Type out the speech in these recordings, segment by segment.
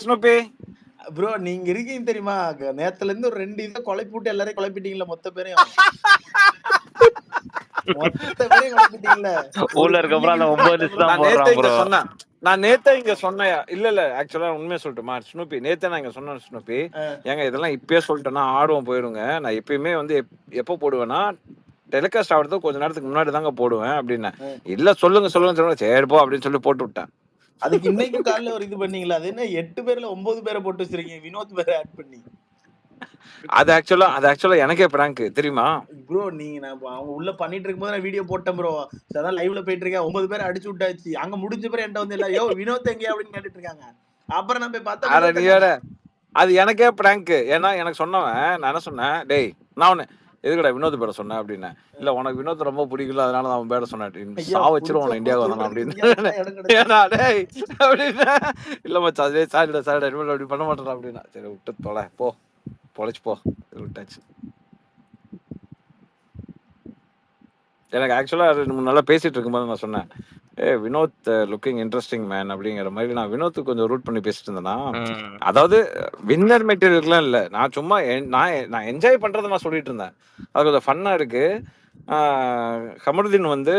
Snoopy bro நீங்க இருக்கீங்க தெரியுமா? நேத்துல இருந்து ஒரு 2 இத குழப்பிட்டு எல்லாரையும் குழப்பிட்டீங்களா மொத்த பேரையும்? மொத்த பேரையும் குழப்பிட்டீங்களா? ஊர்ல இருக்கப்பறம் அந்த 9 லிஸ்ட் தான் போடுறான் ப்ரோ. நான் நேத்தே இங்க சொன்னேன். இல்ல ஆக்சுவலா உண்மையை சொல்லட்டுமா ஸ்னூபி, நேத்தே நான் இங்க சொன்னேன் ஸ்னூபி, ஏங்க இதெல்லாம் இப்பயே சொல்லிட்டேன்னா ஆர்வம் போயிடுங்க. நான் எப்பயுமே வந்து எப்போ போடுவேன்னா டெலிகாஸ்ட் ஆகிறதுக்கு கொஞ்ச நேரத்துக்கு முன்னாடி தாங்க போடுவேன் அப்படின்னு. இல்ல சொல்லுங்க சரிப்போ அப்படின்னு சொல்லி போட்டு விட்டேன். அதுக்கு இன்னைக்கு காலைல ஒரு இது பண்ணீங்களா? அது என்ன 8 பேர்ல 9 பேரை போட்டு வச்சிருக்கீங்க, வினோத் பேரை ஆட் பண்ணி. அது ஆக்சுவலா எனக்கே பிராங்க் தெரியுமா ப்ரோ? நீங்க நான் அவங்க உள்ள பண்ணிட்டு இருக்கும்போது நான் வீடியோ போட்டேன் ப்ரோ. அதான் லைவ்ல போயிட்டு இருக்கேன். 9 பேரை அடிச்சு விட்டாச்சு. அங்க முடிஞ்ச பிறகு என்கிட்ட வந்து எல்லாம் யோ வினோத் எங்க அப்படின்னு கேட்டுட்டு இருக்காங்க. அப்புறம் நான் போய் பார்த்தா அது எனக்கே பிராங்க். ஏன்னா எனக்கு சொன்னவன் நான் என்ன சொன்னேன், டேய் நான் ஒண்ணு எதுக்கடா வினோத் பேரை சொன்னேன் அப்படின்னு. இல்ல உனக்கு வினோத் ரொம்ப பிடிக்கல அதனால அவன் பேரை சொன்னேன். சா வச்சிரும் உன இந்தியாவுக்கு வந்தானா அப்படின்னு. ஏன்னா டேய் அப்படின்னு. இல்ல மச்சா அதே சாரிடா அப்படி பண்ண மாட்டேன் அப்படின்னா. சரி விட்டு தொலை போ பொழைச்சு போ விட்டாச்சு. எனக்கு ஆக்சுவலா நல்லா பேசிட்டு இருக்கும்போது நான் சொன்னேன், வினோத் லுக்கிங் இன்ட்ரெஸ்டிங் மேன் அப்படிங்கிற மாதிரி. நான் வினோத்துக்கு கொஞ்சம் ரூட் பண்ணி பேசிட்டு இருந்தேன்னா, அதாவது வின்னர் மெட்டீரியல்லாம் இல்லை, நான் சும்மா நான் என்ஜாய் பண்றதை நான் சொல்லிட்டு இருந்தேன். அது கொஞ்சம் ஃபன்னா இருக்கு. கமருதீன் வந்து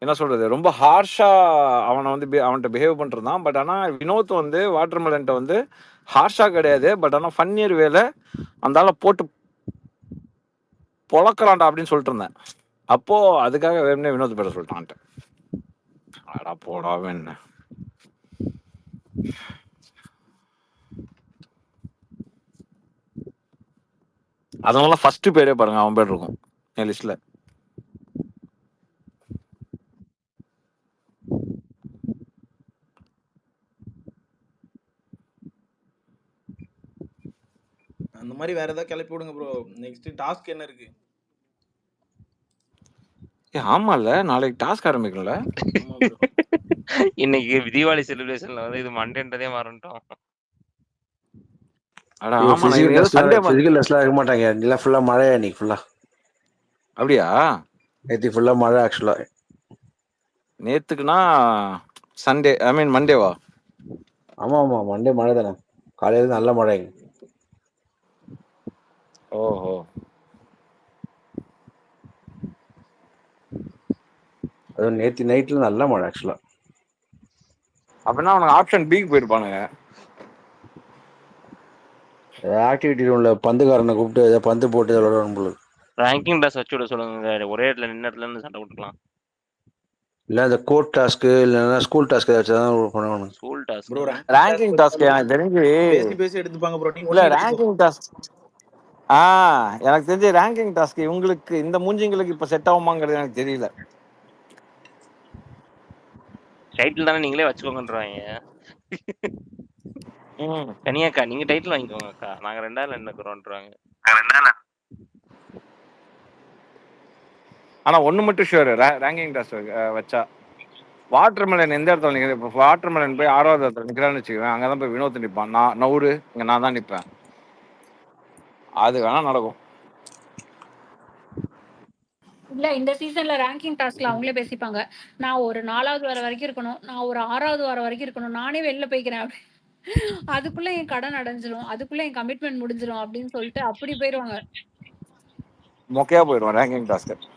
என்ன சொல்றது, ரொம்ப ஹார்ஷா அவன்கிட்ட பிஹேவ் பண்ணிருந்தான். பட் ஆனா வினோத் வந்து வாட்டர்மெலன்ட்ட வந்து ஹார்ஷா கிடையாது, பட் ஆனா ஃபன்னியர் வேல அந்த போட்டு பொழக்கலாம்டா அப்படின்னு சொல்லிட்டு இருந்தேன். அப்போ அதுக்காக வேணும்னே வினோத் பேரை சொல்லிட்டான்ட்டு. அடா போடா வேணு. அதனால ஃபர்ஸ்ட் பேரே பாருங்க அவன் பேர் இருக்கும் என் லிஸ்ட்ல. அந்த மாதிரி வேற ஏதாவது கிளப்பி விடுங்க ப்ரோ. நெக்ஸ்ட் டாஸ்க் என்ன இருக்கு? ஆமால நாளைக்கு டாஸ்க் ஆரம்பிக்கும்ல. இன்னைக்கு தீபாவளி செலிப்ரேஷன்ல வந்து இது மண்டேன்றதே மறந்துட்டோம். அட ஆமா பிசிக்கல் லெஸ்லாம் இருக்க மாட்டாங்க. இல்ல ஃபுல்லா மழையா இன்னைக்கு ஃபுல்லா. அப்படியா? நேத்து ஃபுல்லா மழை ஆக்சுவலா. நேத்துக்குனா சண்டே ஐ மீன் மண்டேவா? ஆமா மண்டே மழை தானே. காலையில நல்ல மழை. ஓஹோ. அது நேத்து நைட்ல நல்ல மழை ஆக்சுவலா. அப்படின்னா அவனுக்கு ஆப்ஷன் பிக்கு போயிருப்பானுங்க. ஆக்டிவிட்டி ரூம்ல பந்துக்காரனை கூப்பிட்டு ஏதாவது பந்து போட்டு விளையாடுவாங்க. ரேங்கிங் டாஸ் வச்சு விட சொல்லுங்க. ஒரே இடத்துல நின்ன இடத்துல இருந்து சண்டை விட்டுக்கலாம். இல்ல இந்த கோர்ட் டாஸ்க் இல்லைன்னா ஸ்கூல் டாஸ்க் ஏதாச்சும் தான் பண்ணுவாங்க. School task bro ranking task எனக்கு தெரிஞ்சு பேசி எடுத்துப்பாங்க ப்ரோ. நீங்க இல்ல ரேங்கிங் டாஸ்க் எனக்கு தெரிஞ்சு ரேங்கிங் டாஸ்க் இவங்களுக்கு இந்த மூஞ்சிங்களுக்கு இப்ப செட் ஆகுமாங்கிறது எனக்கு தெரியல. டைட்டில் தானே நீங்களே வச்சுக்கோங்கன்றாங்க. கனியாக்கா நீங்க டைட்டில் வாங்கிக்கோங்க அக்கா, நாங்க 2 நின்னுக்குறோம்ன்றாங்க. ஆனா ஒண்ணு மட்டும் ஷூர், ரேங்கிங் டாஸ்க் வச்சா வாட்டர்மெலன் எந்த இடத்துல நிக்கிறேன். இப்போ வாட்டர்மெலன் போய் 6வது இடத்துல நிக்கிறான்னு வச்சுக்குவேன், அங்கதான் போய் வினோத் நிப்பான். நான் நவுரு இங்க நான் தான் நிப்பேன். அது வேணா நடக்கும். இல்ல இந்த சீசன்ல ரேங்கிங் டாஸ்க்ல அவங்களே பேசிப்பாங்க. நான் ஒரு 4வது வர வரைக்கும் இருக்கணும், நான் ஒரு 6வது வர வரைக்கும் இருக்கணும், நானே வெளில போய்க்கிறேன். அதுக்குள்ள என் கடன் அடைஞ்சிரும், அதுக்குள்ள என் கமிட்மெண்ட் முடிஞ்சிரும் அப்படின்னு சொல்லிட்டு அப்படி போயிருவாங்க. மொக்கையா போயிடும் ரேங்கிங் டாஸ்க்.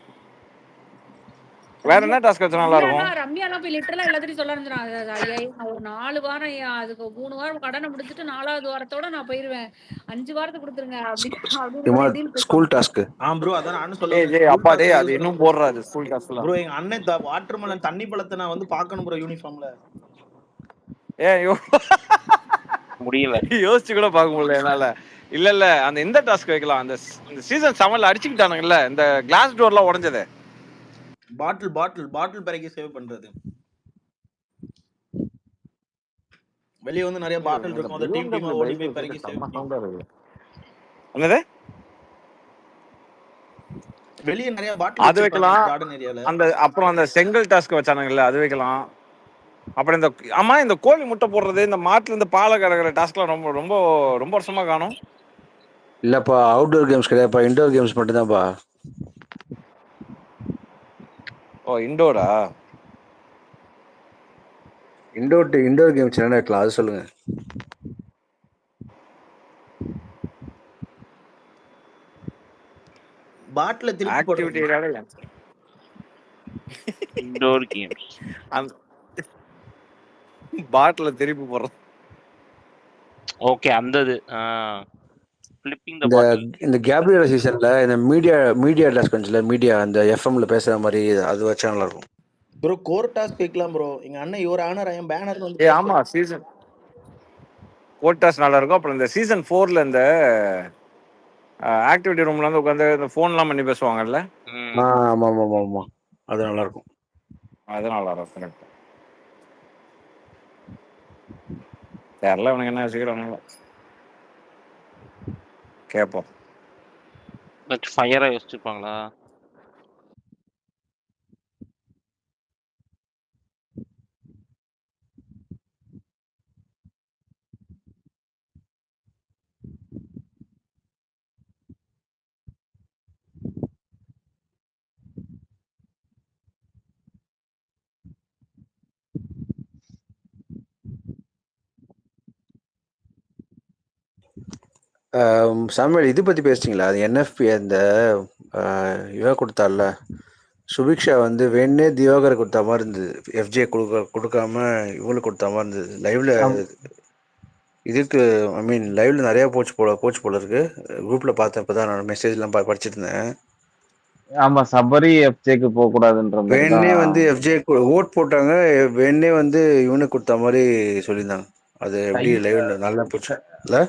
வேற என்ன டாஸ்க் வச்சா நல்லா இருக்கும்? ரம்யாலாம் போய் லிட்டரலா எல்லாத்தையும் சொல்ல ஆரம்பிச்சிடும். ஐயா நான் ஒரு 4 வாரம், அதுக்கு 3 வாரம் கடனை முடிச்சுட்டு 4வது வாரத்தோட நான் போயிருவேன், 5 வாரத்தை கொடுத்துருங்க அப்படின்னு ஸ்கூல் டாஸ்க். ப்ரோ அதான் நானும் சொல்லுவேன். அப்பா டேய் அது இன்னும் போடுறாரு ஸ்கூல் டாஸ்க்ல. ப்ரோ எங்க அண்ணன் வாட்டர்மெலன் தண்ணி பழத்தை நான் வந்து பார்க்கணும் ப்ரோ யூனிஃபார்ம்ல. முடியல, யோசிச்சு கூட பார்க்க முடியல என்னால. இல்ல அந்த இந்த டாஸ்க் வைக்கலாம். அந்த சீசன் 7ல அடிச்சுக்கிட்டானுங்கல்ல இந்த கிளாஸ் டோர்லாம் உடைஞ்சது. பாட்டில் பிறகு சேவ் பண்றது. வெளிய வந்து நிறைய பாட்டில் இருக்கும், அந்த டீமா ஓடி போய் பிறகு சேவ் பண்ணுவாங்க. என்னது வெளிய நிறைய பாட்டில் அது வைக்கலாம் கார்டன் ஏரியால. அந்த அப்புறம் அந்த செங்கல் டாஸ்க் வச்சானுங்கல்ல அது வைக்கலாம். அப்புறம் இந்த இந்த கோழி முட்டை போடுறது, இந்த மாட்டுல இருந்து பாலை கறக்கிற டாஸ்க்லாம் ரொம்ப ரொம்ப ரொம்ப வருஷமா காணும். இல்லப்பா அவுட்டோர் கேம்ஸ் கிடையாதுப்பா, இன்டோர் கேம்ஸ் மட்டும் தான்ப்பா. ஓ இன்டோரா? இண்டோர் கேம்ஸ் என்ன இருக்கலாம் அது சொல்லுங்க. பாட்டில திருப்பி ஆக்டிவிட்டி போடுறது. இன்டோர் கேம்ஸ் அந்த பாட்டில திருப்பி போடுறது. ஓகே அந்த இது ஃபிளிப்பிங் த இந்த பாட்டில். இந்த கேப்ரியல் சீசன்ல இந்த மீடியா டாஸ்க் வந்துச்சுல, மீடியா அந்த எஃப்எம்ல பேசுற மாதிரி அது வச்சா நல்லா இருக்கும். ப்ரோ கோர் டாஸ்க் வைக்கலாம் ப்ரோ. எங்க அண்ணன் your honour I am banner வந்து ஏ ஆமா சீசன் கோட்டாஸ் நல்லா இருக்கும். அப்புறம் இந்த சீசன் 4ல இந்த ஆக்டிவிட்டி ரூம்ல வந்து உட்காந்து இந்த ஃபோன்லாம் பண்ணி பேசுவாங்கல்ல, ஆமா ஆமா ஆமா ஆமா, அது நல்லா இருக்கும். அது நல்லா இருக்கும். கரெக்ட். தெரியல உனக்கு என்ன யோசிக்கிறானுங்களோ, கேட்போம். ஃபயரா யோசிச்சிருப்பாங்களா? சாமுவேல் இது பத்தி பேசிட்டீங்களா? அது என்எஃப்பி அந்த இவ கொடுத்தால சுபிக்ஷா வந்து வேணே திவாகர் கொடுத்த மாதிரி இருந்தது. எஃப்ஜே கொடுக்காம இவங்களுக்கு கொடுத்த மாதிரி இருந்தது லைவ்ல. இதுக்கு ஐ மீன் லைவ்ல நிறைய போச்சு போல இருக்கு. குரூப்ல பார்த்தேன், இப்பதான் நான் மெசேஜ்லாம் படிச்சுட்டு இருந்தேன். ஆமா, சபரி எஃப்ஜேக்கு போக கூடாதுன்ற மாதிரி வேணே தான். வந்து எஃப்ஜே ஓட் போட்டாங்க, வேணே வந்து இவனுக்கு கொடுத்த மாதிரி சொல்லியிருந்தாங்க. அது எப்படி லைவ்ல நல்லா போச்சு இல்ல?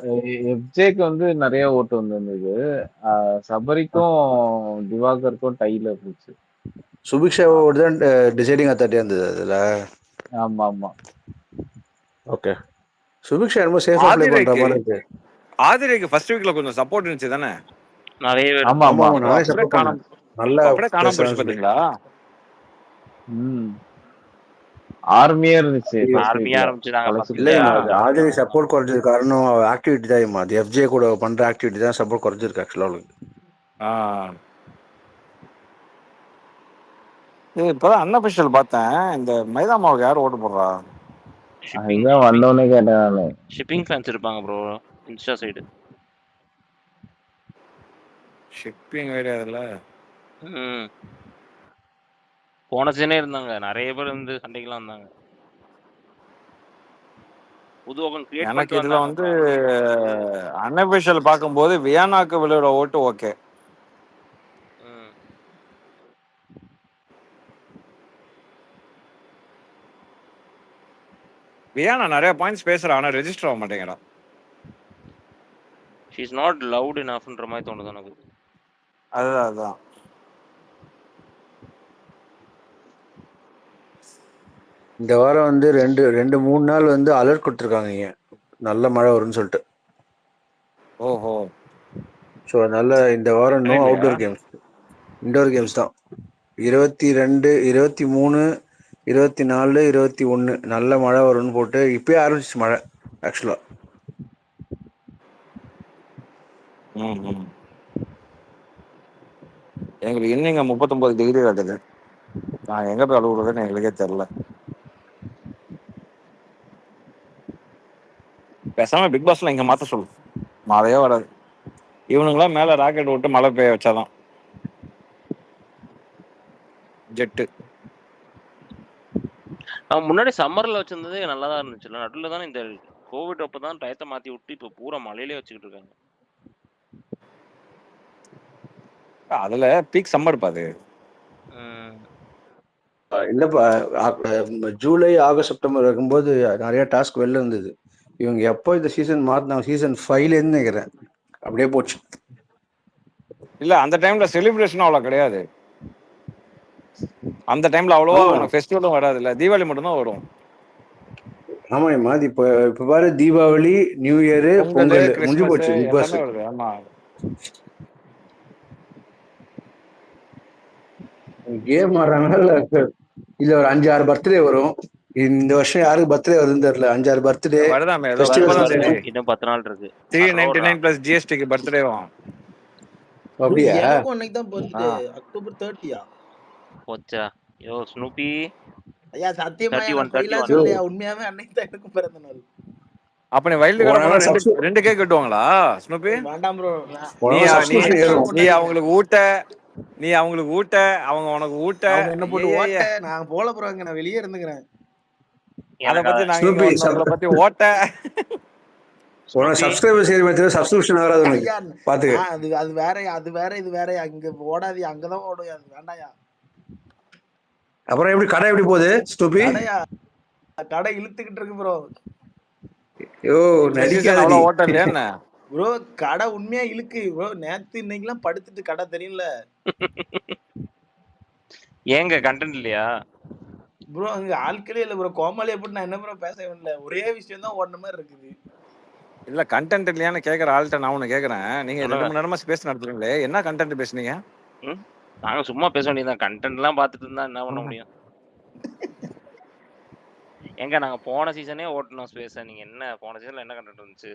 எஃப்ஜேக்கு வந்து நிறைய ஓட்டு வந்திருந்தது. சபரிக்கும் திவாகருக்கும் டைல இருந்துச்சு. சுபிக்ஷாவோட தான் டிசைடிங் அத்தாரிட்டியா இருந்தது அதுல. ஆமா ஆமா. ஓகே, சுபிக்ஷா ரொம்ப சேஃபா ப்ளே பண்ற மாதிரி இருக்கு. ஆதிரைக்கு ஃபர்ஸ்ட் வீக்ல கொஞ்சம் சப்போர்ட் இருந்துச்சு தானே? நிறைய பேர். ஆமா ஆமா, நானே சப்போர்ட் பண்ணேன். நல்லா அப்படியே காணாம போயிடுச்சு பாத்தீங்களா? ஆர்மியா இருந்துச்சு. ஆர்மியா ஆரம்பிச்சுட்டாங்க. இல்லையம்மா, அது ஆதிரை சப்போர்ட் குறைஞ்சது காரணம் ஆக்டிவிட்டி தான். அது எஃப்ஜே கூட பண்ற ஆக்டிவிட்டி தான் சப்போர்ட் குறைஞ்சிருக்கு ஆக்சுவலா அவளுக்கு. இப்பதான் அன்அபிஷியல் பார்த்தேன். இந்த மைதாமாவுக்கு யார் ஓட்டு போடுறா? அதுதான் வந்தவனே கேட்டேன் நானு. ஷிப்பிங் ஃபேன்ஸ் இருப்பாங்க bro Insta side. Shipping idea அதுல போன சீனே இருந்தாங்க, நிறைய பேர் வந்து சண்டைக்கெல்லாம் வந்தாங்க. எனக்கு இதுல வந்து அன்அபிஷியல் பார்க்கும்போது வியானாக்கு விளையாட ஓட்டு ஓகே. வியானா நிறைய பாயிண்ட்ஸ் பேசுறா, ஆனா ரெஜிஸ்டர் ஆக மாட்டேங்கிறா. she is not loud enoughன்ற மாதிரி தோணுது எனக்கு. அதுதான் இந்த வாரம் வந்து ரெண்டு 3 நாள் வந்து அலர்ட் கொடுத்துருக்காங்க, நல்ல மழை வரும்னு சொல்லிட்டு. ஓஹோ. ஸோ அதனால இந்த வாரம் no outdoor games, indoor games தான். 22, 23, 24, 21 நல்ல மழை வரும்னு போட்டு இப்பயே ஆரம்பிச்சிச்சு மழை ஆக்சுவலா. எங்களுக்கு இன்னும் 39 டிகிரி காட்டுது. நான் எங்க போய் அழுகுறதுன்னு எங்களுக்கே தெரியல. பேசாம பிக் பாஸ்ல இங்க மாத்த சொல்லு, மழையே வராது. இவனுங்களாம் மேல ராக்கெட் விட்டு மழை பெய்ய வச்சாதான் ஜெட்டு. முன்னாடி சம்மர்ல வச்சிருந்தது நல்லா தான் இருந்துச்சுல, நடுவில் தானே இந்த கோவிட் அப்பதான் டயத்தை மாத்தி விட்டு இப்போ பூரா மழையிலே வச்சுக்கிட்டு இருக்காங்க. அதுல பீக் சம்மர் பாது. இல்லப்பா, ஜூலை ஆகஸ்ட் செப்டம்பர் இருக்கும்போது நிறைய டாஸ்க் வெளில இருந்தது. இவங்க எப்போ இந்த சீசன் மாத்தினாங்க, சீசன் 5லேருந்து நினைக்கிறேன், அப்படியே போச்சு. இல்ல அந்த டைம்ல செலிப்ரேஷன் அவ்வளவு கிடையாது. அந்த டைம்ல அவ்வளவா ஃபெஸ்டிவலும் வராது, இல்ல தீபாவளி மட்டும் தான் வரும். ஆமாம்மா, இப்ப பாரு, தீபாவளி, நியூ இயர், பொங்கல் முடிஞ்சு போச்சு. பிக் பாஸ் ஆமா, கேம் ஆடுறாங்கல்ல, இல்ல ஒரு 5-6 பர்த்டே வரும். இந்த வருஷம் யாருக்கு பர்த்டே வருதுன்னு தெரியல. 5-6 பர்த்டே வருதாமே. இன்னும் 10 நாள் இருக்கு. 399 பிளஸ் ஜிஎஸ்டிக்கு பர்த்டே வரும். அப்படியா? எனக்கும் அன்னைக்கு தான் பர்த்டே, அக்டோபர் 30யா? போச்சா? யோ ஸ்னூபி ஐயா சத்தியமா 31 நான் பொய்லாம் 31 சொல்லியா, உண்மையாவே அன்னைக்கு தான் எனக்கும் பிறந்த நாள். அப்ப நீ வைல்டு கார்டு உனக்கு போனா ரெண்டு சப்ஸ்கிரிப்ஷன் ரெண்டு கேக் வெட்டுவாங்களா ஸ்னூபி? வேண்டாம் ப்ரோ, நீ உனக்கு நீ சப்ஸ்கிரிப்ஷன் ஏறும். நீ அவங்களுக்கு ஊட்ட, நீ அவங்களுக்கு ஊட்ட, அவங்க உனக்கு ஊட்ட. அவங்க என்ன போட்டு ஐயையே, ஓட்ட, நான் போல போறாங்க, நான் வெளியே இருந்துக்கிறேன். அத எனக்கு பத்தி நாங்க இங்க ஸ்னூபி இன்னொருத்தர பத்தி ஓட்ட. உனக்கு ஸ்னூபி சப்ஸ்கிரைபர் சரி மாதிரி சப்ஸ்கிரிப்ஷன் வராது உனக்கு. ஐயா பாத்துக்க. அது அது வேற, அது வேற, இது வேற. அங்க ஓடாது, அங்கதான் ஓடும். அது வேண்டாயா. அப்புறம் எப்படி கடை எப்படி போகுது ஸ்டூபி? கடையா, கடை இழுத்துக்கிட்டு இருக்கு ப்ரோ. ஐயோ இந்த சீசன் நடிக்காத நீ. அவ்வளவு ஓட்ட இல்லையா என்ன? ப்ரோ கடை உண்மையா இழுக்கு ப்ரோ. நேத்து இன்னைக்கெல்லாம் படுத்துட்டு கடை தெரியல ஏங்க கண்டென்ட் இல்லையா? ப்ரோ. அங்க ஆட்களே இல்ல ப்ரோ. கோமாளி எப்படி நான் என்ன ப்ரோ பேச முடியல. ஒரே விஷயம் தான் ஓடுன மாதிரி இருக்குது. இல்ல கண்டென்ட் இல்லையான்னு கேக்குற ஆள்கிட்ட நான் ஒண்ணு கேக்குறேன். நீங்க 2 சொல்லுங்க. மணி நேரமா ஸ்பேஸ் நடத்துறீங்களே, என்ன கண்டென்ட் பேசுனீங்க? ம் நாங்க சும்மா பேச வேண்டியதுதான். கண்டென்ட் எல்லாம் பார்த்துட்டு இருந்தா என்ன பண்ண முடியும்? எங்க நாங்க போன சீசனே ஓட்டணும் ஸ்பேஸ. நீங்க என்ன போன சீசன்ல என்ன கண்டென்ட் இருந்துச்சு?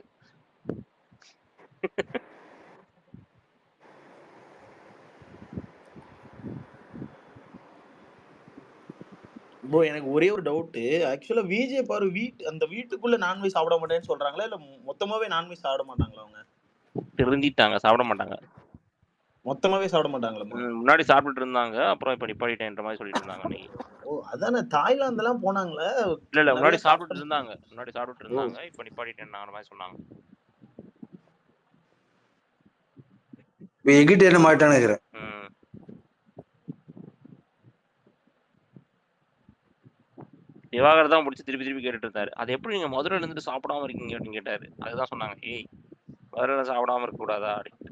ப்ரோ எனக்கு ஒரே ஒரு டவுட். ஆக்சுவலா விஜே பாரு அந்த வீட்டுக்குள்ள நான்வெஜ் சாப்பிட மாட்டேன்னு சொல்றாங்களா, இல்ல மொத்தமாவே நான்வெஜ் சாப்பிட மாட்டாங்களா? அவங்க திருந்திட்டாங்க, சாப்பிட மாட்டாங்க. மொத்தமாவே சாப்பிட மாட்டாங்களா? முன்னாடி சாப்பிட்டுட்டு இருந்தாங்க, அப்புறம் இப்ப நிப்பாட்டிட்டேன்ற மாதிரி சொல்லிட்டு இருந்தாங்க அன்னைக்கு. ஓ அதானே, தாய்லாந்து எல்லாம் போனாங்களே. இல்ல முன்னாடி நிறைய சாப்பிட்டுட்டு இருந்தாங்க, இப்ப நிப்பாட்டிட்டேன்ற மாதிரி சொன்னாங்க. எகிட்ட என்ன மாட்டான்னு இருக்கிறேன். திவாகர் தான் முடிச்சு திருப்பி கேட்டுட்டு இருந்தாரு, அது எப்படி நீங்க மதுரையில இருந்துட்டு சாப்பிடாம இருக்கீங்க அப்படின்னு கேட்டாரு. அதுதான் சொன்னாங்க, ஏய் மதுரையில சாப்பிடாம இருக்க கூடாதா அப்படின்னு.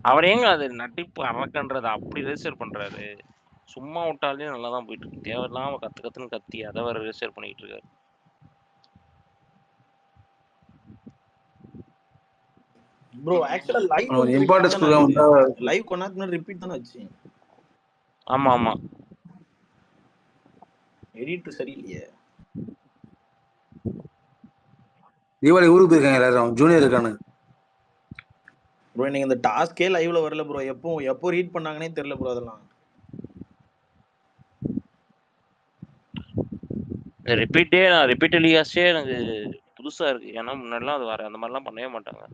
அவர் ஏங்க அது நட்டிப்பு அரக்கன்றது அப்படி ரெஜிஸ்டர் பண்றாரு? சும்மா விட்டாலே நல்லா தான் போயிட்டு இருக்கு. தேவையில்லாம கத்துன்னு கத்தி அதை வேற ரெஜிஸ்டர் பண்ணிட்டு இருக்காரு. ப்ரோ ஆக்சுவலா இம்பார்ட்டன்ஸ் லைவ் கொண்டாந்து ரிப்பீட் தானே வச்சு. ஆமா ஆமா, எடிட் சரியில்லையே. தீபாவளி ஊருக்கு போயிருக்காங்க எல்லாரும், ஜூனியர் இருக்கானு. ப்ரோ இன்னைக்கு இந்த டாஸ்கே லைவ்ல வரல ப்ரோ. எப்போ ரீட் பண்ணாங்கன்னே தெரியல ப்ரோ. அதெல்லாம் ரிப்பீட்டலியாஸே எனக்கு புதுசா இருக்கு. ஏன்னா முன்னாடிலாம் அது வர அந்த மாதிரிலாம் பண்ணவே மாட்டாங்க.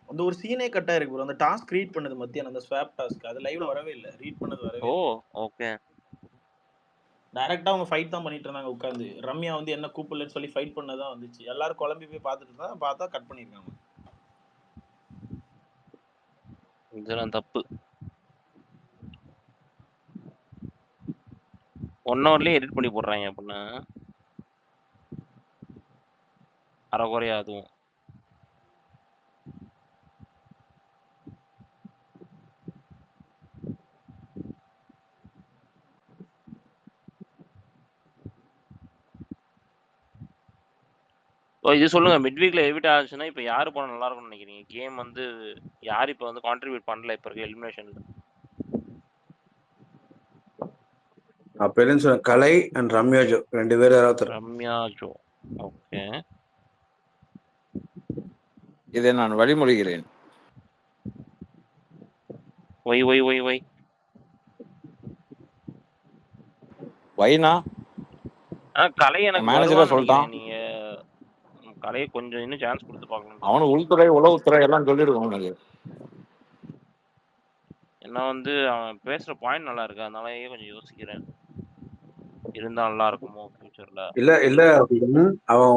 அந்த ஒரு சீனே கட்டா இருக்கு ப்ரோ. அந்த டாஸ்க் ரீட் பண்ணது மத்தியான அந்த ஸ்வாப் டாஸ்க் அது லைவ்ல வரவே இல்லை. ரீட் பண்ணது வரவே. ஓ ஓகே. டைரக்டா அவங்க ஃபைட் தான் பண்ணிட்டு இருந்தாங்க உட்காந்து. ரம்யா வந்து என்ன கூப்பிடலன்னு சொல்லி ஃபைட் பண்ணதான் வந்துச்சு. எல்லாரும் குழம்பி போய் பார்த்துட்டு இருந்தா பார்த்தா கட் பண்ணிருக்காங்க. இதெல்லாம் தப்பு. 1 ஹவர்லயே எடிட் பண்ணி போடுறாங்க அப்படின்னா அரைக்குறையா அதுவும். இது சொல்லுங்க, மிட் வீக்ல எவிட் ஆச்சுன்னா இப்ப யாரு போனா நல்லா இருக்கும்னு நினைக்கிறீங்க? கேம் வந்து யாரு இப்ப வந்து கான்ட்ரிபியூட் பண்ணல இப்ப இருக்க எலிமினேஷன்ல? அப்ப சொன்ன கலை அண்ட் ரம்யா ஜோ 2 பேர் யாராவது. Ramya Joe okay. இதை நான் வழிமொழிகிறேன். ஒய் ஒய் ஒய் ஒய் வைனா கலை எனக்கு மேனேஜரா சொல்லிட்டான். நீங்க கலையை கொஞ்சம் இன்னும் சான்ஸ் கொடுத்து பார்க்கணும். அவனுக்கு உள்துறை உளவுத்துறை எல்லாம் சொல்லிடுவோம் அவனுக்கு. ஏன்னா வந்து அவன் பேசுற பாயிண்ட் நல்லா இருக்கு, அதனாலயே கொஞ்சம் யோசிக்கிறேன் இருந்தா நல்லா இருக்குமோ ஃபியூச்சர்ல. இல்ல அவன்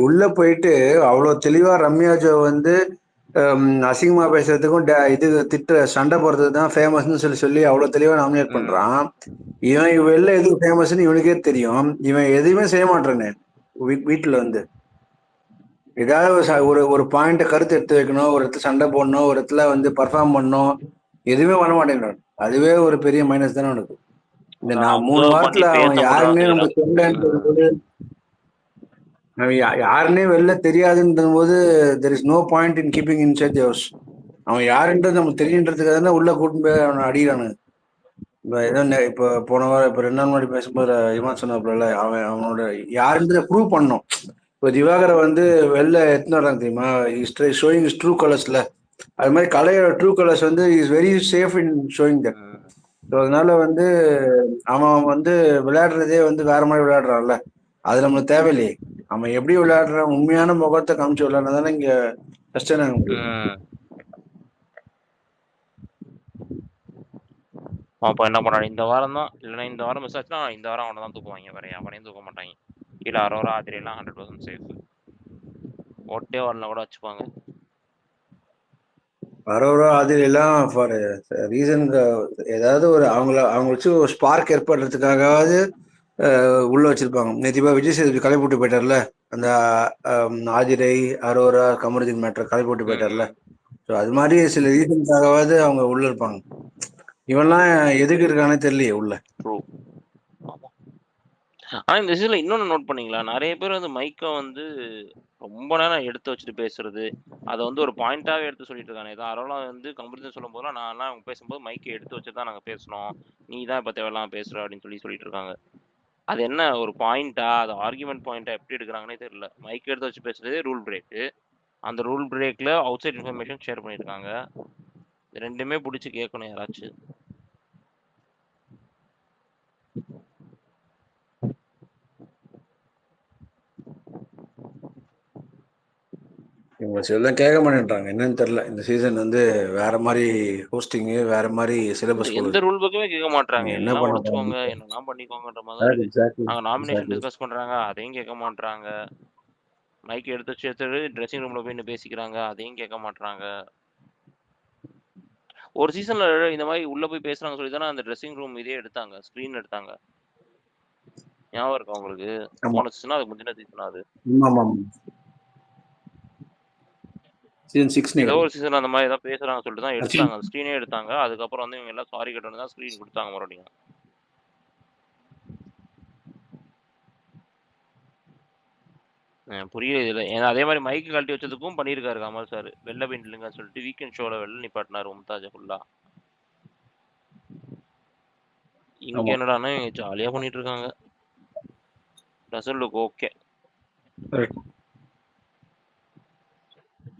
உள்ள போயிட்டு அவ்வளவு தெளிவா ரம்யா ஜோ வந்து அசிங்கமா பேசுறதுக்கும் இது சண்டை போடுறதுக்கு தான் ஃபேமஸ்ன்னு சொல்லி அவ்வளவு தெளிவா நாமினேட் பண்றான். இவன் வெளில எதுவும் ஃபேமஸ்ன்னு இவனுக்கே தெரியும். இவன் எதுவுமே செய்ய மாட்டானே. வீட்டுல வந்து ஏதாவது ஒரு பாயிண்ட கருத்து எடுத்து வைக்கணும், ஒரு இடத்துல சண்டை போடணும், ஒரு இடத்துல வந்து பர்ஃபார்ம் பண்ணணும், எதுவுமே பண்ண மாட்டேங்கிறான். அதுவே ஒரு பெரிய மைனஸ் தானே உனக்கு. இந்த நான் 3 வாரத்துல அவன் யாருன்னே நம்ம சொல்லு, அவன் யாருன்னே வெளில தெரியாதுன்ற போது there is no point in keeping inside the house. அவன் யாருன்றது நமக்கு தெரியுன்றதுக்காக தானே உள்ள கூட்டிட்டு போய் அவனை அடிக்கிறானு. இப்போ போன வாரம் இப்போ 2 நாள் முன்னாடி பேசும்போது இவன் சொன்னாப்புல அவனோட யாருன்றதை ப்ரூவ் பண்ணோம். இப்போ திவாகரை வந்து வெளில எடுத்துன்னு வர்றாங்க தெரியுமா, ஷோயிங் இஸ் ட்ரூ கலர்ஸ்ல. அது மாதிரி கலையோட ட்ரூ கலர்ஸ் வந்து is very safe in showing that. So அதனால வந்து அவன் வந்து விளையாடுறதே வந்து வேற மாதிரி விளையாடுறான்ல, அது நம்மளுக்கு தேவையில்லையே. அவன் எப்படி விளையாடுறான், உண்மையான முகத்தை காமிச்சு விளையாடுனா தானே இங்க கஷ்டம் ஆக முடியும். அப்போ என்ன பண்ணுறான் இந்த வாரம் தான், இல்லைன்னா இந்த வாரம் மிஸ் ஆச்சுன்னா இந்த வாரம் அவனை தான் தூக்குவாங்க, வேற அவனையும் தூக்க மாட்டாங்க. இல்லை அரோரா ஆதிரியெல்லாம் 100% சேஃப். ஓட்டே வரலாம் கூட வச்சுப்பாங்க. அரோரா அதில் எல்லாம் ஃபார் ரீசனுக்கு ஏதாவது ஒரு அவங்க வச்சு ஒரு ஸ்பார்க் ஏற்படுறதுக்காகவாவது உள்ள வச்சிருப்பாங்க. நேத்திப்பா விஜய் சேதுபதி கலை போட்டு போயிட்டார்ல, அந்த ஆதிரை அரோரா கமருதீன் மேட்டர் கலை போட்டு போயிட்டார்ல. ஸோ அது மாதிரி சில ரீசனுக்காகவாவது அவங்க உள்ள இருப்பாங்க. இவன்லாம் எதுக்கு இருக்கானே தெரியலையே உள்ள. ஆனா இந்த சீசன்ல இன்னொன்னு நோட் பண்ணீங்களா, நிறைய பேர் வந்து மைக்கை வந்து ரொம்ப நேரம் எடுத்து வச்சுட்டு பேசுறது, அதை வந்து ஒரு பாயிண்டாவே எடுத்து சொல்லிட்டு இருக்காங்க. ஏதோ அரோலா வந்து கம்பெனி சொல்லும் போதெல்லாம் நான் அவங்க பேசும்போது மைக்கை எடுத்து வச்சு தான் நாங்க பேசணும், நீ தான் இப்ப தேவையெல்லாம் பேசுற அப்படின்னு சொல்லிட்டு இருக்காங்க. அது என்ன ஒரு பாயிண்டா, அது ஆர்குமெண்ட் பாயிண்டா எப்படி எடுக்கிறாங்கன்னே தெரியல. மைக் எடுத்து வச்சு பேசுறதே ரூல் பிரேக்கு. அந்த ரூல் பிரேக்ல அவுட் சைட் இன்ஃபர்மேஷன் ஷேர் பண்ணிருக்காங்க. ரெண்டுமே பிடிச்சி கேட்கணும் யாராச்சும். இவங்க சிலதான் கேட்க மாட்டேன்றாங்க, என்னன்னு தெரியல. இந்த சீசன் வந்து வேற மாதிரி ஹோஸ்டிங், வேற மாதிரி சிலபஸ். எந்த ரூல் புக்குமே கேட்க மாட்டாங்க, என்ன எல்லாம் பண்ண உடைச்சுக்கோங்க என்னெல்லாம் பண்ணிக்கோங்கன்ற மாதிரி இருக்கு. நாங்க நாமினேஷன் எக்ஸாக்ட்லி. டிஸ்கஸ் பண்றாங்க, அதையும் கேட்க மாட்டாங்க. மைக் எடுத்து வச்சு ட்ரெஸ்ஸிங் ரூம்ல போய் பேசிக்கிறாங்க, அதையும் கேட்க மாட்டாங்க. ஒரு சீசன்ல இந்த மாதிரி உள்ள போய் பேசுறாங்க சொல்லி தானே அந்த ட்ரெஸ்ஸிங் ரூம் இதே எடுத்தாங்க, ஸ்கிரீன் எடுத்தாங்க. ஞாபகம் இருக்கா உங்களுக்கு? போன சீசனா அது முந்தின சீசனா அது? சீசன் 6 ஏதோ ஒரு சீசன் அந்த மாதிரி ஏதாவது பேசுறாங்க சொல்லிட்டு தான் எடுத்தாங்க, அந்த ஸ்கிரீனே எடுத்தாங்க. அதுக்கப்புறம் வந்து இவங்க எல்லாம் சாரி கேட்டோன்னு தான் ஸ்கிரீன் கொடுத்தாங்க மறுபடியும். புரியல இதுல. ஏன்னா அதே மாதிரி மைக்கு கழட்டி வச்சதுக்கும் பண்ணியிருக்காரு கமல் சார். வெளில போயிட்டுங்க சொல்லிட்டு வீக்கெண்ட் ஷோல வெளில நிப்பாட்டினாரு மும்தாஜ் ஃபுல்லா. இங்க என்னடானா ஜாலியா பண்ணிட்டு இருக்காங்க. Doesn't look okay.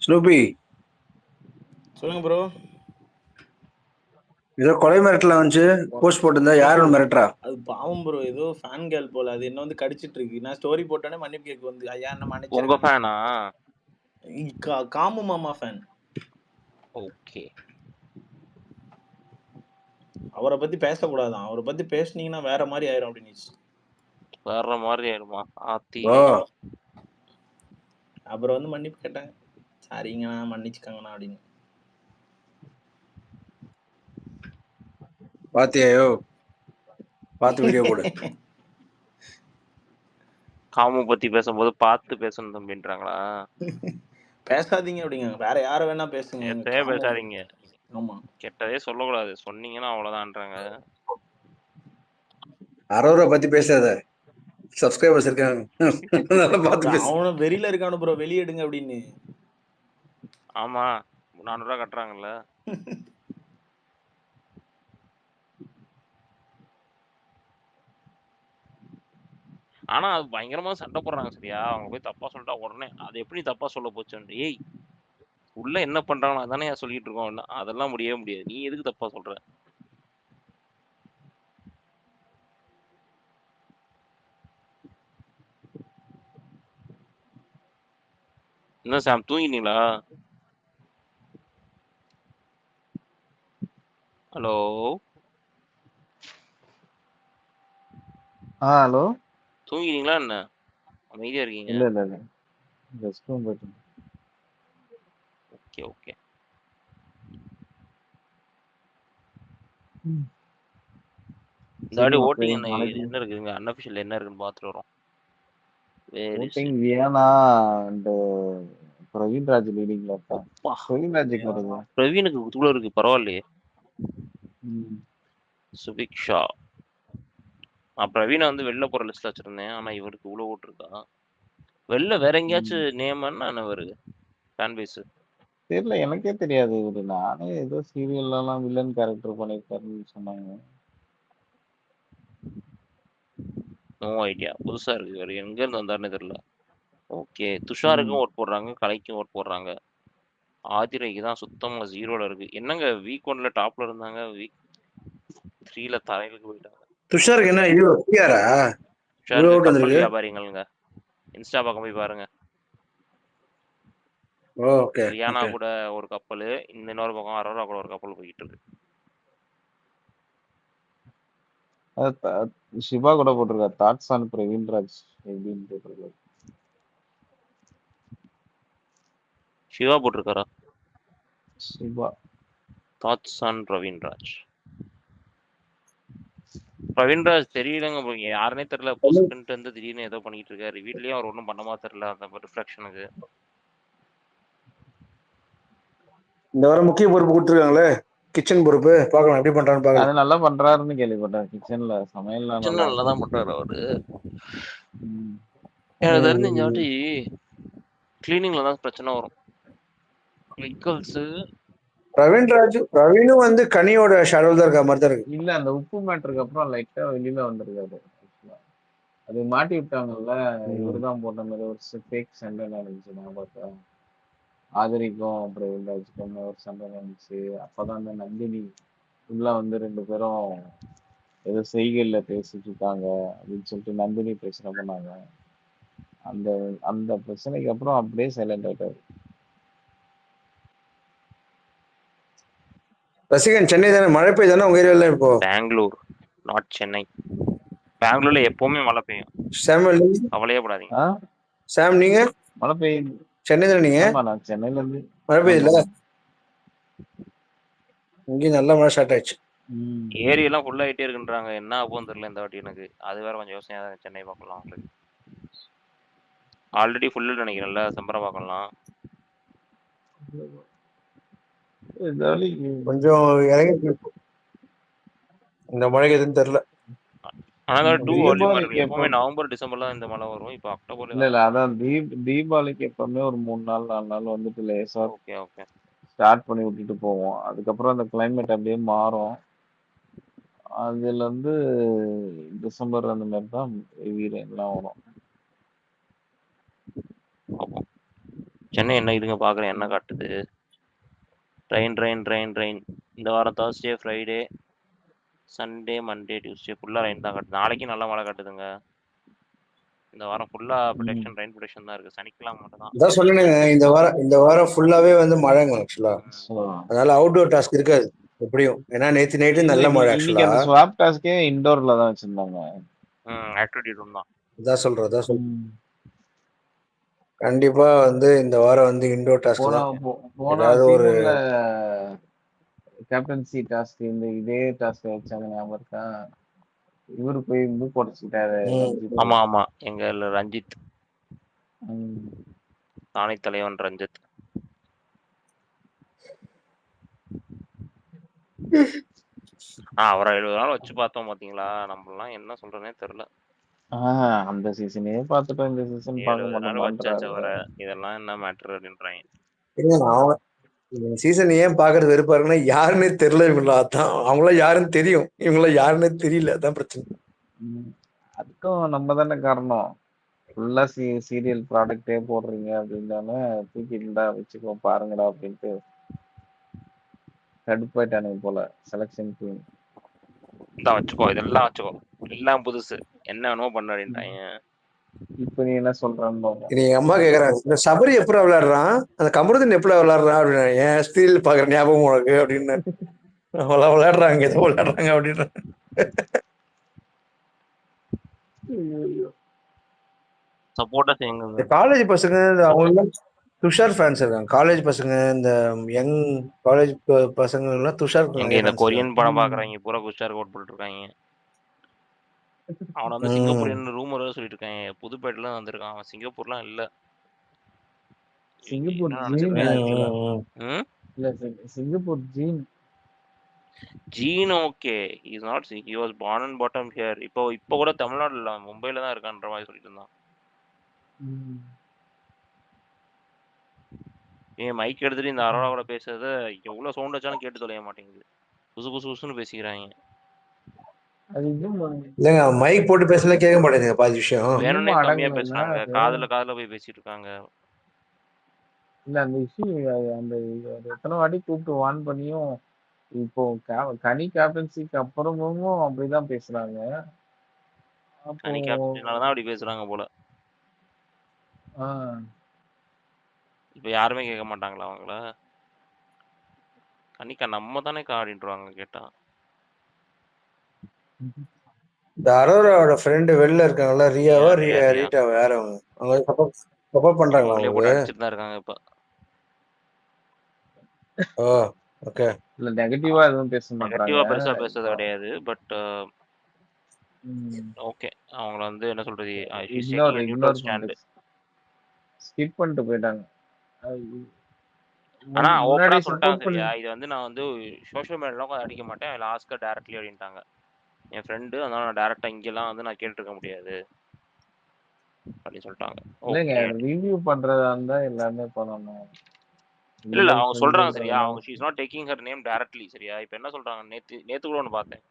ஸ்னூபி சொல்லுங்க ப்ரோ. ஏதோ கொலை மிரட்டல வந்துச்சு, போஸ்ட் போட்டிருந்தா யாரும் மிரட்டுறா? அது பாவம் ப்ரோ, ஏதோ ஃபேன் கேர்ள் போல. அது என்ன வந்து கடிச்சிட்டு இருக்கு. நான் ஸ்டோரி போட்டோன்னே மன்னிப்பு கேட்க வந்து ஐயா என்ன மன்னிச்சு. உங்க ஃபேனா? காமு மாமா ஃபேன். ஓகே. அவரை பத்தி பேசக்கூடாதான், அவரை பத்தி பேசுனீங்கன்னா வேற மாதிரி ஆயிரும் அப்படின்னு. வேற மாதிரி ஆயிடுமா? ஆத்தி. அப்புறம் வந்து மன்னிப்பு கேட்டாங்க, சரிங்கண்ணா மன்னிச்சுக்கங்கண்ணா அப்படின்னு. பாத்தியாயோ? பார்த்து வீடியோ போடு. காமு பத்தி பேசும்போது பார்த்து பேசணும் தம்பின்றாங்களா? பேசாதீங்க அப்படிங்க, வேற யார வேணா பேசுங்க. பேசாதீங்க. ஆமா, கெட்டதே சொல்லக்கூடாது, சொன்னீங்கன்னா அவ்வளவுதான்றாங்க. அரோரா பத்தி பேசாத, சப்ஸ்கிரைபர்ஸ் இருக்காங்க. அவனும் வெறியில இருக்கானு ப்ரோ, வெளியேடுங்க அப்படின்னு. ஆமா, 400 ரூபா கட்டுறாங்கல்ல. ஆனா அது பயங்கரமா சண்டை போடுறாங்க சரியா. அவங்க போய் தப்பா சொல்லிட்டா உடனே அது எப்படி தப்பா சொல்ல போச்சு, ஏய் உள்ள என்ன பண்றாங்களோ அதானே சொல்லிட்டு இருக்கோம். அதெல்லாம் முடியவே முடியாது, நீ எதுக்கு தப்பா சொல்ற? என்ன சாம் தூங்கினீங்களா? ஹலோ ஹலோ, தூங்கினீங்களா என்ன? அமைதியா இருக்கீங்க. இல்ல இல்ல இல்ல, ரெஸ்ட் ரூம் போயிட்டு. Okay okay. இந்த வாட்டி ஓட்டிங் என்ன இருக்குங்க, அன்அஃபிஷியல் என்ன இருக்குன்னு பார்த்துட்டு வரோம். ஓட்டிங் வியானா அண்ட் பிரவீன் ராஜ் லீடிங்ல இருக்கா. பிரவீன் ராஜுக்கு வருது. பிரவீனுக்கு இவ்வளவு இருக்கு, பரவாயில்லையே. சுபிக்ஷா. நான் பிரவீனை வந்து வெளில போற லிஸ்ட்ல வச்சிருந்தேன், ஆனா இவருக்கு இவ்வளவு ஓட்டு இருக்கா. வெளில வேற எங்கேயாச்சும் நேம்னா என்ன வருது ஃபேன் பேஸ்? தெரியல, எனக்கே தெரியாது. இவரு நானே ஏதோ சீரியல்லாம் வில்லன் கேரக்டர் பண்ணிருக்காருன்னு சொன்னாங்க. No idea. புதுசா இருக்கு. இவரு எங்க இருந்து வந்தாருன்னு தெரியல. ஓகே. துஷாருக்கும் ஓட் போடுறாங்க, கலைக்கும் ஓட் போடுறாங்க. ஆதிரைக்கு தான் சுத்தமா 0ல இருக்கு. என்னங்க வீக் 1ல டாப்ல இருந்தாங்க, வீக் 3ல தரையிலுக்கு போயிட்டாங்க. துஷாருக்கு என்ன இது பிஆரா? துஷாருக்கு ஓட்டு கப்பல் வந்திருக்கு. வியாபாரிங்கள்ங்க. இன்ஸ்டா பக்கம் போய் பாருங்க. Okay Riyana okay. கூட ஒரு கப்பல், இன்னொரு பக்கம் அரோரா கூட ஒரு கப்பல் போயிட்டு இருக்கு. சிவா கூட போட்டிருக்காரு தாட்ஸ் ஆன் பிரவீன்ராஜ் எப்படின்னு போட்டிருக்காரு. சிவா போட்டிருக்காரா? Siva thoughts on Praveenraj. பிரவீன்ராஜ் தெரியலங்க bro. யாருன்னே தெரியல. பொசுக்குன்ட்டு வந்து திடீர்னு ஏதோ பண்ணிட்டு இருக்காரு. வீட்லயும் அவர் ஒன்றும் பண்ணமா தெரியல அந்த ரிஃப்ளெக்ஷனுக்கு. இந்த வாரம் முக்கிய பொறுப்பு கொடுத்துருக்காங்களே, கிச்சன் பொறுப்பு. பார்க்கலாம் எப்படி பண்றான்னு அது பார்க்கலாம். நல்லா பண்றாருன்னு கேள்விப்பட்டேன். கிச்சன்ல சமையல்லாம் சின்ன நல்லா நல்லா தான் பண்றாரு அவரு. ம். எனக்கு தெரிஞ்ச இந்த வாட்டி கிளீனிங்ல தான் பிரச்சனை வரும். வெஹிக்கல்ஸ் பிரவீனும் வந்து கனியோட ஷேடோல் தான் இருக்க மாதிரி தான் இருக்கு. இல்ல அந்த உப்பு மேட்டருக்கு அப்புறம் லைட்டா வெளியில வந்திருக்காரு. அது மாட்டி விட்டாங்கல்ல, இவருதான் போட்ட மாதிரி ஒரு ஃபேக் சண்டை நடந்துச்சு. நான் பார்த்தேன் ஆதரிக்கும் அப்புறம் வில்லாஜுக்கும் ஒரு சண்டை நடந்துச்சு. அப்பதான் அந்த நந்தினி உள்ள வந்து 2 பேரும் ஏதோ செய்கையில பேசிட்டு இருக்காங்க அப்படின்னு சொல்லிட்டு நந்தினி பிரச்சனை பண்ணாங்க. அந்த அந்த பிரச்சனைக்கு அப்புறம் அப்படியே சைலண்ட் ஆயிட்டாரு. ரசிகன் சென்னை தானே, மழை பெய்யுதானே உங்க ஏரியால இப்போ? பெங்களூர் நாட் சென்னை. பெங்களூர்ல எப்பவுமே மழை பெய்யும். சாமுவல் கவலையே படாதீங்க. சாம் நீங்க மழை பெய்யுது. சென்னை தானே நீங்க? ஆமா நான் சென்னையில இருந்து. மழை பெய்யுதுல? இங்கேயும் நல்ல மழை ஸ்டார்ட் ஆயிடுச்சு. ஏரியெல்லாம் ஃபுல் ஆகிட்டே இருக்குன்றாங்க. என்ன ஆகும்னு தெரியல இந்த வாட்டி எனக்கு. அது வேற கொஞ்சம் யோசனையாக தான். சென்னை பார்க்கலாம். ஆல்ரெடி ஃபுல்லு நினைக்கிறேன்ல செம்பரம் பார்க்கலாம். கொஞ்சம் இறங்கி இந்த மழைக்கு எதுவும் தெரியல. ஆனால் டூ தீபாவளிக்கு எப்பவுமே நவம்பர் டிசம்பர்ல இந்த மழை வரும். இப்போ அக்டோபர்ல இல்ல அதான் தீபாவளிக்கு எப்பவுமே ஒரு 3 நாள் 4 நாள் வந்துட்டு லேசா ஓகே ஓகே ஸ்டார்ட் பண்ணி விட்டுட்டு போவோம். அதுக்கப்புறம் அந்த கிளைமேட் அப்படியே மாறும். அதுல இருந்து டிசம்பர் அந்த மாதிரி தான் ஹெவி ரெயின்லாம் வரும். சென்னை என்ன இதுங்க பார்க்குறேன் என்ன காட்டுது. Rain rain rain rain. இந்த வாரம் Thursday Friday Sunday Monday Tuesday ஃபுல்லாக ரெயின் தான் காட்டுது. நாளைக்கும் நல்லா மழை காட்டுதுங்க. இந்த வாரம் ஃபுல்லாக ப்ரொடெக்ஷன் ரெயின் ப்ரொடெக்ஷன் தான் இருக்குது. சனிக்கிழமை மட்டும் தான். அதான் சொன்னேங்க, இந்த வாரம் ஃபுல்லாவே வந்து மழைங்க ஆக்சுவலா. அதனால அவுட்டோர் டாஸ்க் இருக்காது எப்படியும். ஏன்னா நேத்து நைட்டு நல்ல மழை ஆக்சுவலா. அந்த ஸ்வாப் டாஸ்கே இன்டோர்ல தான் வச்சிருந்தாங்க. ஆக்டிவிட்டி ரூம் தான். அதான் சொல்றேன். கண்டிப்பா வந்து இந்த வாரம் வந்து இன்டோர் டாஸ்க் தான். ஏதாவது ஒரு கேப்டன்சி டாஸ்க் இதே டாஸ்க் வச்சாங்க ஞாபகம் இருக்கா? இவரு போய் மூக் உடச்சுக்கிட்டாரு. ஆமா ஆமா எங்க ரஞ்சித் தானே தலைவன் ரஞ்சித். அவரை 70 நாள் வச்சு பார்த்தோம் பாத்தீங்களா. நம்மலாம் என்ன சொல்றேன்னே தெரியல. அந்த சீசனே பார்த்துட்டோம். இந்த சீசன் பார்க்க மாட்டோம். இதெல்லாம் என்ன மேட்டர் அப்படின்றாங்க. சீசன் ஏன் பாக்குறது வெறுப்பா இருக்குன்னா யாருன்னே தெரியல இவங்களா. அதான் அவங்களாம் யாருன்னு தெரியும், இவங்கள யாருன்னே தெரியல. அதான் பிரச்சனை. அதுக்கும் நம்ம தானே காரணம். ஃபுல்லா சீரியல் ப்ராடக்டே போடுறீங்க அப்படின்னால தூக்கிட்டுடா வச்சுக்கோ பாருங்கடா அப்படின்ட்டு கடுப்பாயிட்டானுங்க போல. செலக்ஷன் டீம் இதான் வச்சுக்கோ, இதெல்லாம் வச்சுக்கோ, எல்லாம் புதுசு, என்ன வேணுமோ பண்ண அப்படின்ட்டாங்க. இப்ப நீ என்ன சொல்றான்னு எங்க அம்மா கேக்குறாங்க, இந்த சபரி எப்படி விளையாடுறான், அந்த கமருதன் எப்படி விளையாடுறான் அப்படின்னு. ஏன் ஸ்டீல் பாக்குற ஞாபகம் உனக்கு அப்படின்னு. விளையாடுறாங்க ஏதோ விளையாடுறாங்க அப்படின்னு. சப்போர்ட்டா செய்யுங்க. காலேஜ் பசங்க அவங்க துஷார் ஃபேன்ஸ் இருக்காங்க. காலேஜ் பசங்க, இந்த யங் காலேஜ் பசங்க எல்லாம் துஷார். இந்த கொரியன் படம் பாக்குறாங்க பூரா துஷார் கோட் போட்டு இருக்காங்க. அவன வந்து சிங்கப்பூரியன் ரூமர் சொல்லிட்டு இருக்காங்க. புதுப்பேட்டையில வந்திருக்கான் அவன். சிங்கப்பூர்லாம் இல்ல. சிங்கப்பூர் சிங்கப்பூர் ஜீன் okay. Is not he was born and bottom here. இப்போ கூட தமிழ்நாடுல மும்பைல தான் இருக்கான்ற மாதிரி சொல்லிட்டு இருந்தான். ஏன் மைக் எடுத்துட்டு இந்த அரோரா கூட பேசுறத எவ்வளவு சவுண்ட் வச்சாலும் கேட்டு தொலைய மாட்டேங்குது. புசு புசு புசுன்னு பேசிக்கிறாங்க. அது இன்னும் இல்லைங்க மைக் போட்டு பேசல கேட்க மாட்டேங்குது பாதி விஷயம். வேணும்னே இன்னுமும் கம்மியா அடங்கல பேசுறாங்க. அது. காதுல போய் பேசிட்டு இருக்காங்க. இல்ல அந்த இஷ்யூ அந்த எத்தனை வாட்டி கூப்பிட்டு வார்ன் பண்ணியும் இப்போ கனி கேப்டன்சிக்கு அப்புறமும் அப்படிதான் பேசுறாங்க. அப்போ கனி கேப்டனாலதான் அப்படி பேசுறாங்க போல. இப்ப யாருமே கேட்க மாட்டாங்களா அவங்கள? கனிக்கா நம்ம தானே ஆடிட்டுருவாங்க கேட்டா. இந்த அரோராவோட ஃப்ரெண்டு வெளில இருக்காங்கல்ல, ரியாவா ரியா. ரீட்டாவா யார் அவங்க? அவங்க சப்போர்ட் பண்றாங்களா அவங்களே போட்டு அவங்களுக்கு? அடிச்சிட்டு தான் இருக்காங்க இப்ப. ஓ ஓகே. இல்ல நெகட்டிவா எதுவும் பேச மாட்டாங்க. நெகட்டிவா பெருசா பேசுறது கிடையாது. பட் ம். ஓகே. அவங்கள வந்து என்ன சொல்றது? she's taking ignore a neutral ignore stand. பண்ணிட்டு ஸ்கிப் பண்ணிட்டு போயிட்டாங்க. ஆனா ஓப்பனா முன்னாடி சொல்லிட்டாங்க சப்போர்ட் பண்ணி சரியா, இது வந்து நான் வந்து சோஷியல் மீடியாலாம் உட்காந்து அடிக்க மாட்டேன், ஐ ஆஸ்க் ஹர் டைரக்ட்லி அப்படின்ட்டாங்க. என் ஃப்ரெண்டு, அதனால நான் டைரக்டா இங்கெல்லாம் வந்து நான் கேட்டுருக்க முடியாது அப்படின்னு சொல்லிட்டாங்க. இல்லைங்க ஓகே. ரிவ்யூ பண்றதா இருந்தா எல்லாமே பண்ணணும். இல்ல அவங்க சொல்றாங்க சரியா, அவங்க she is not taking her name directly சரியா. இப்போ என்ன சொல்றாங்க, நேத்து கூட ஒன்று பார்த்தேன்.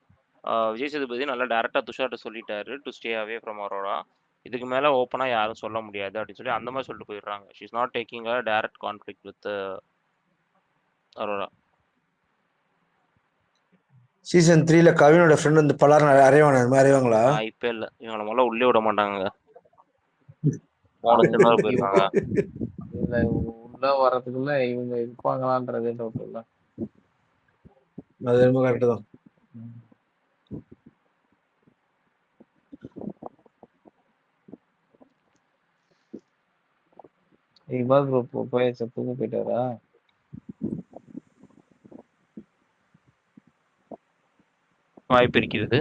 விஜய் சேதுபதி நல்லா டேரக்டா துஷார்ட்ட சொல்லிட்டாரு to stay away from Arora. இதுக்கு மேல ஓப்பனா யாரும் சொல்ல முடியாது அப்படின்னு சொல்லி அந்த மாதிரி சொல்லிட்டு போயிடுறாங்க. She is not taking a direct conflict with Aurora. Season 3ல கவினோட ஃப்ரெண்ட் வந்து பலரும் அறைவாங்களா? இப்ப இல்ல, இவங்களை முதல்ல உள்ளே விட மாட்டாங்க. போன சின்ன போயிருக்காங்க. இல்ல உள்ள வர்றதுக்குள்ள இவங்க இருப்பாங்களான்றதே டவுட் இல்ல. அது ரொம்ப கரெக்ட் தான். இபாத் ப்ரோ போய் செப்புக்கு போயிட்டாரா? வாய்ப்பு இருக்கிறது.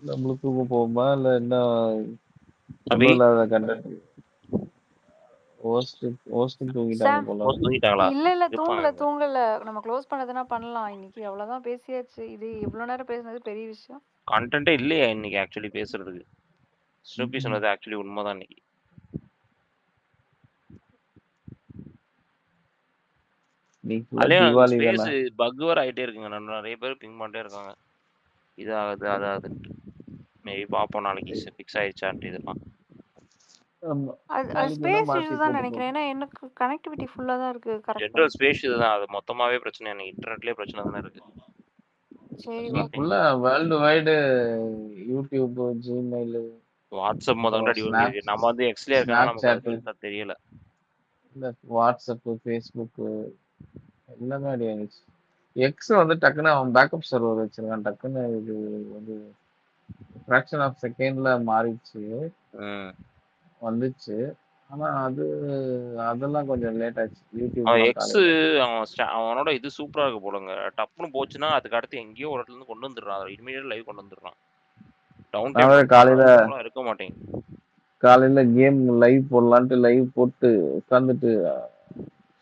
நம்மளுக்கு தூக்க போகுமா இல்ல என்ன அபி இல்லாத கண்டென்ட் ஹோஸ்ட் தூங்கிட்டாங்க சாம் போல. தூங்கிட்டாங்களா? இல்ல இருப்பாங்க. தூங்கல. நம்ம க்ளோஸ் பண்ணதுன்னா பண்ணலாம். இன்னைக்கு அவ்வளவுதான் பேசியாச்சு. இது இவ்வளவு நேரம் பேசுனது பெரிய விஷயம். கண்டென்ட்டே இல்லையா இன்னைக்கு ஆக்சுவலி பேசுறதுக்கு? ஸ்னூப்பி சொன்னது ஆக்சுவலி உண்மைதான். இன்னைக்கு தீபாவளி ஸ்பேஸ் தானே. பக் வர ஆயிட்டே இருக்குங்க. நிறைய பேர் பிங் பண்ணிட்டே இருக்காங்க. இதாகுது அதாகுதுன்ட்டு. மேபி பார்ப்போம் நாளைக்கு ஃபிக்ஸ் ஆயிடுச்சான்ட்டு. இதெல்லாம் அது ஸ்பேஸ் இஷ்யூ தான் நினைக்கிறேன். ஏன்னா எனக்கு கனெக்டிவிட்டி ஃபுல்லா தான் இருக்கு. கரெக்டா ஜென்ரல் ஸ்பேஸ் இதுதான். அது மொத்தமாவே பிரச்சனை. எனக்கு இன்டர்நெட்லயே பிரச்சனை தானே இருக்கு. சரி ஓகே. ஃபுல்லா world wide YouTube, Gmail, WhatsApp முதல்ல அடி வாங்கிருக்கு. நம்ம வந்து எக்ஸ்ல இருக்கனால நமக்கு அது பெருசா தெரியல. இந்த வாட்ஸ்அப், ஃபேஸ்புக் எல்லாமே அடி வாங்கிச்சு. எக்ஸ் வந்து டக்குன்னு அவன் பேக்கப் சர்வர் வச்சிருக்கான். டக்குன்னு இது வந்து ஃபிராக்ஷன் ஆஃப் செகண்ட்ல மாறிடுச்சு வந்துச்சு. ஆனா அதெல்லாம் கொஞ்சம் லேட் ஆச்சு. எக்ஸ் அவனோட இது சூப்பரா இருக்கு போலங்க. டப்புன்னு போச்சுன்னா அதுக்கு அடுத்து எங்கேயோ ஒரு இடத்துல இருந்து கொண்டு வந்துடுறான். இமீடியட் லைவ் கொண்டு வந்துடுறான். டவுன் டைம் காலையில இருக்க மாட்டேங்குது. காலையில கேம் லைவ் போடலான்ட்டு லைவ் போட்டு உட்காந்துட்டு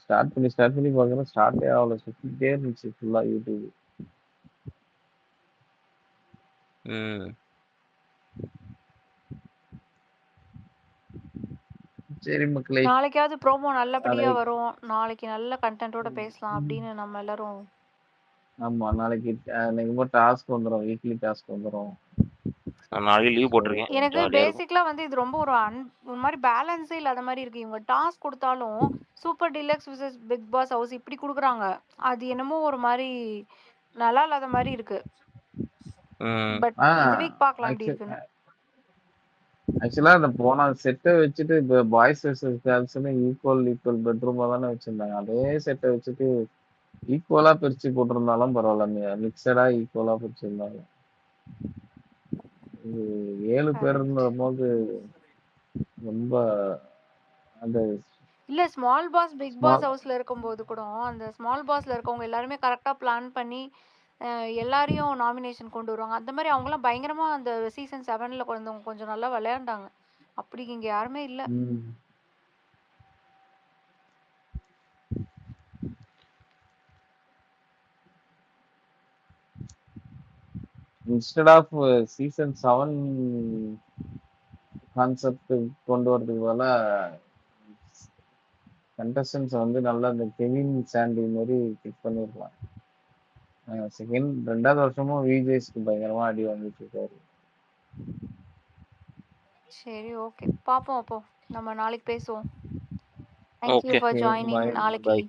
ஸ்டார்ட் பண்ணி பார்க்குறேன். ஸ்டார்ட்டே ஆகல. சுத்திட்டே இருந்துச்சு ஃபுல்லா யூடியூப். சரி மக்களே, நாளைக்காவது ப்ரோமோ நல்லபடியா வரும். நாளைக்கு நல்ல கண்டென்ட்டோட பேசலாம் அப்படின்னு நம்ம எல்லாரும். ஆமா நாளைக்கு டாஸ்க் வந்துடும். வீக்லி டாஸ்க் வந்துடும். நாளைக்கு லீவ் போட்டிருக்கேன். எனக்கு பேசிக்கலா வந்து இது ரொம்ப ஒரு மாதிரி பேலன்ஸே இல்லாத மாதிரி இருக்கு. இவங்க டாஸ்க் கொடுத்தாலும் சூப்பர் டிலக்ஸ் விசஸ் பிக் பாஸ் ஹவுஸ் இப்படி கொடுக்குறாங்க. அது என்னமோ ஒரு மாதிரி நல்லா இல்லாத மாதிரி இருக்கு. பட் இந்த வீக் பார்க்கலாம் எப்படி இருக்குன்னு. ஆக்சுவலா அந்த போன செட்டை வச்சுட்டு இப்போ பாய்ஸ் வெர்சஸ் கேர்ள்ஸ்னு ஈக்குவல் பெட்ரூமா தானே வச்சிருந்தாங்க. அதே செட்டை வச்சுட்டு ஈக்குவலா பிரிச்சு போட்டிருந்தாலும் பரவாயில்ல. மிக்சடா ஈக்குவலா பிரிச்சிருந்தாங்க. 7 பேர் இருந்த போது ரொம்ப அந்த இல்ல ஸ்மால் பாஸ் பிக் பாஸ் ஹவுஸ்ல இருக்கும்போது கூட அந்த ஸ்மால் பாஸ்ல இருக்கவங்க எல்லாருமே கரெக்டா பிளான் பண்ணி எல்லாரையும் நாமினேஷன் கொண்டு வருவாங்க. அந்த மாதிரி அவங்க எல்லாம் பயங்கரமா அந்த சீசன் 7ல கொஞ்சம் நல்லா விளையாண்டாங்க. அப்படி இங்க யாருமே இல்ல. இன்ஸ்டெட் ஆஃப் சீசன் 7 கான்செப்ட் கொண்டு வரதுக்கு போல கண்டஸ்டன்ஸ் வந்து நல்லா இந்த கெவின் சாண்டி மாதிரி பிக் பண்ணிருக்கலாம். செகண்ட் 2வது வருஷமும் விஜேஸ்க்கு பயங்கரமா அடி வாங்கிட்டு இருக்காரு. சரி ஓகே. பாப்போம் அப்போ. நம்ம நாளைக்கு பேசுவோம். Thank you okay for okay joining. Bye. நாளைக்கு பாய்.